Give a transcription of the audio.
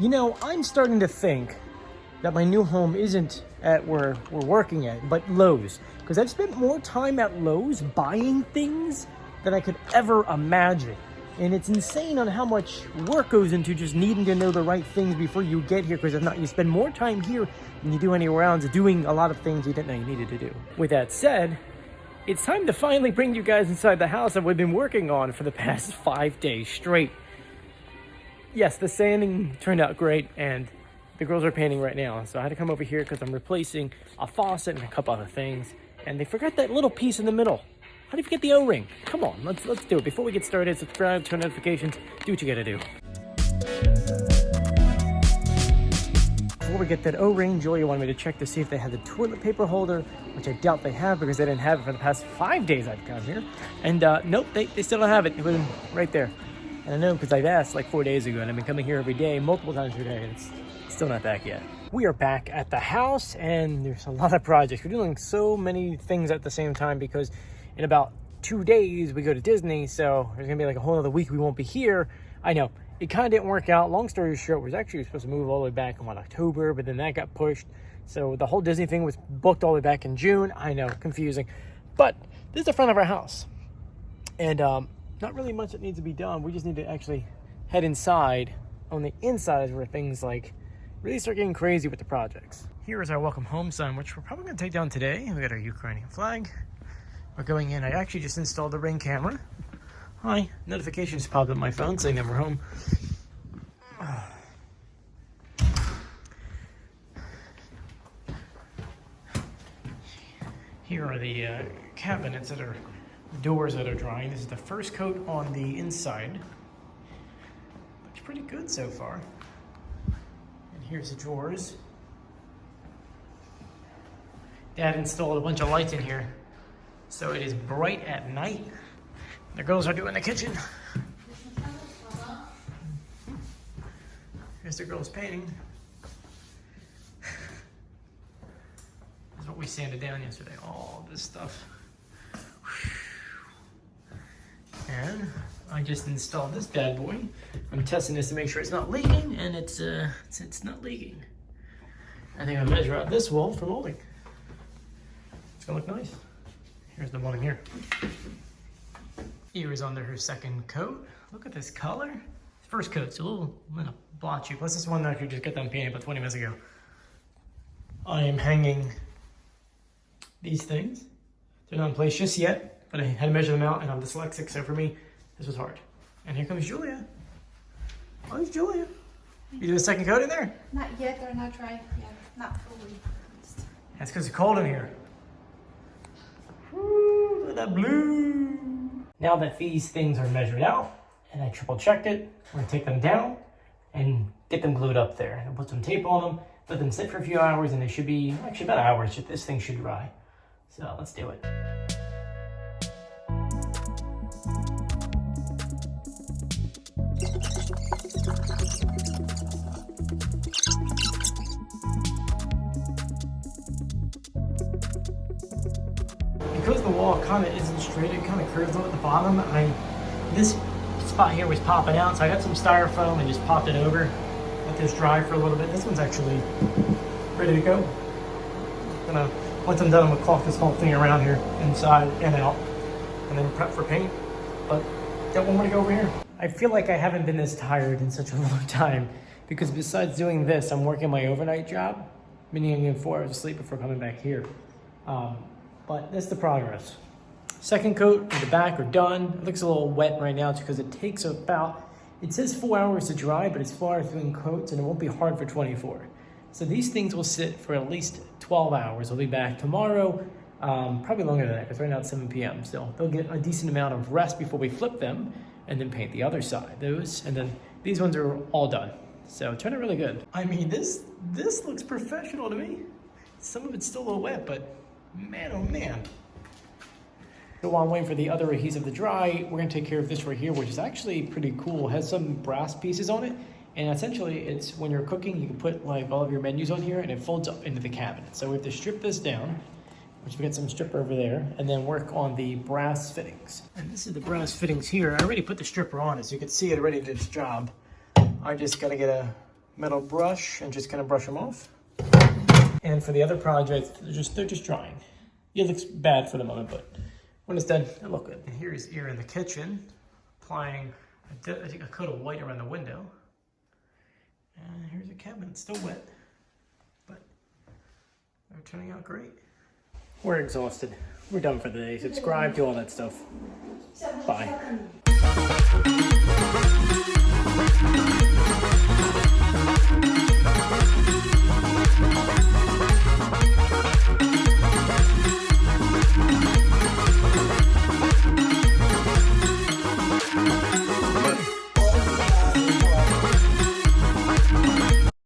You know, I'm starting to think that my new home isn't at where we're working at, but Lowe's. Because I've spent more time at Lowe's buying things than I could ever imagine. And it's insane on how much work goes into just needing to know the right things before you get here. Because if not, you spend more time here than you do anywhere else doing a lot of things you didn't know you needed to do. With that said, it's time to finally bring you guys inside the house that we've been working on for the past 5 days straight. Yes, the sanding turned out great, and the girls are painting right now. So I had to come over here because I'm replacing a faucet and a couple other things. And they forgot that little piece in the middle. How do you forget the O-ring? Come on, let's do it. Before we get started, subscribe, turn notifications, do what you gotta do. Before we get that O-ring, Julia wanted me to check to see if they had the toilet paper holder, which I doubt they have because they didn't have it for the past 5 days I've come here. And nope, they still don't have it. It was right there. And I know because I've asked like 4 days ago, and I've been coming here every day, multiple times per day, and it's still not back yet. We are back at the house, and there's a lot of projects. We're doing so many things at the same time because in about 2 days we go to Disney, so there's gonna be like a whole other week we won't be here. I know, it kind of didn't work out. Long story short, we was actually supposed to move all the way back in October, but then that got pushed. So the whole Disney thing was booked all the way back in June. I know, confusing. But this is the front of our house. And not really much that needs to be done. We just need to actually head inside. On the inside is where things like really start getting crazy with the projects. Here is our welcome home sign, which we're probably gonna take down today. We got our Ukrainian flag. We're going in. I actually just installed the Ring camera. Hi, notifications popped up on my phone saying that we're home. Here are the cabinets that are doors that are drying. This is the first coat on the inside. Looks pretty good so far. And here's the drawers. Dad installed a bunch of lights in here, so it is bright at night. The girls are doing the kitchen. Here's the girls painting. This is what we sanded down yesterday, all this stuff. And I just installed this bad boy. I'm testing this to make sure it's not leaking, and it's not leaking. I think I'll measure out this wall for molding. It's gonna look nice. Here's the molding here. Here is under her second coat. Look at this color. First coat's a little blotchy. Plus this one that you just got done painting about 20 minutes ago. I am hanging these things. They're not in place just yet, but I had to measure them out, and I'm dyslexic, so for me, this was hard. And here comes Julia. Oh, there's Julia. You did a second coat in there? Not yet, they're not dry yet. Not fully. That's because it's cold in here. Woo, look at that blue. Now that these things are measured out, and I triple checked it, we're gonna take them down and get them glued up there. And put some tape on them, let them sit for a few hours, and they should be, actually about an hour, this thing should dry. So let's do it. Because the wall kind of isn't straight, it kind of curves up at the bottom. This spot here was popping out, so I got some styrofoam and just popped it over. Let this dry for a little bit. This one's actually ready to go. Once I'm done, I'm gonna caulk this whole thing around here, inside and out, and then prep for paint. But got one more to go over here. I feel like I haven't been this tired in such a long time because besides doing this, I'm working my overnight job, meaning I'm getting 4 hours of sleep before coming back here. But that's the progress. Second coat and the back are done. It looks a little wet right now because it takes about, it says 4 hours to dry, but it's 4 hours between coats and it won't be hard for 24. So these things will sit for at least 12 hours. I'll be back tomorrow, probably longer than that because right now it's 7 p.m. still. They'll get a decent amount of rest before we flip them and then paint the other side. Those, and then these ones are all done. So it turned out really good. I mean, this looks professional to me. Some of it's still a little wet, but man, oh man. So while I'm waiting for the other adhesive to dry, we're gonna take care of this right here, which is actually pretty cool. It has some brass pieces on it. And essentially it's when you're cooking, you can put like all of your menus on here and it folds up into the cabinet. So we have to strip this down, which we got some stripper over there, and then work on the brass fittings. And this is the brass fittings here. I already put the stripper on it, so you can see it already did its job. I just gotta get a metal brush and just kind of brush them off. And for the other projects, they're just drying. It looks bad for the moment, but when it's done, it'll look good. And here's here in the kitchen, applying I think a coat of white around the window. And here's a cabinet, it's still wet, but they're turning out great. We're exhausted. We're done for the day. Subscribe to all that stuff. Bye.